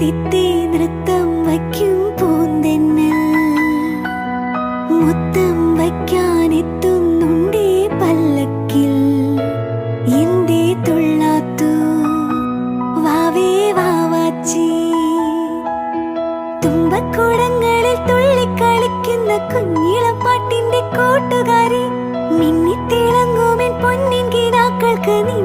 തിത്തേ നൃത്തം വയ്ക്കും പൂന്തെന്നൽ മുത്തം വയ്ക്കാനെത്തുന്നുണ്ടേ പല്ലക്കിൽ എന്തേ തുള്ളാത്തു വാവേ വാവാച്ചി തുമ്പക്കൂടങ്ങളിൽ തുള്ളിക്കളിക്കുന്ന കുഞ്ഞിളപ്പാട്ടിന്റെ കൂട്ടുകാരി മിന്നിത്തിളങ്ങുമെൻ പൊന്നിൻ കിനാക്കൾക്ക് നീ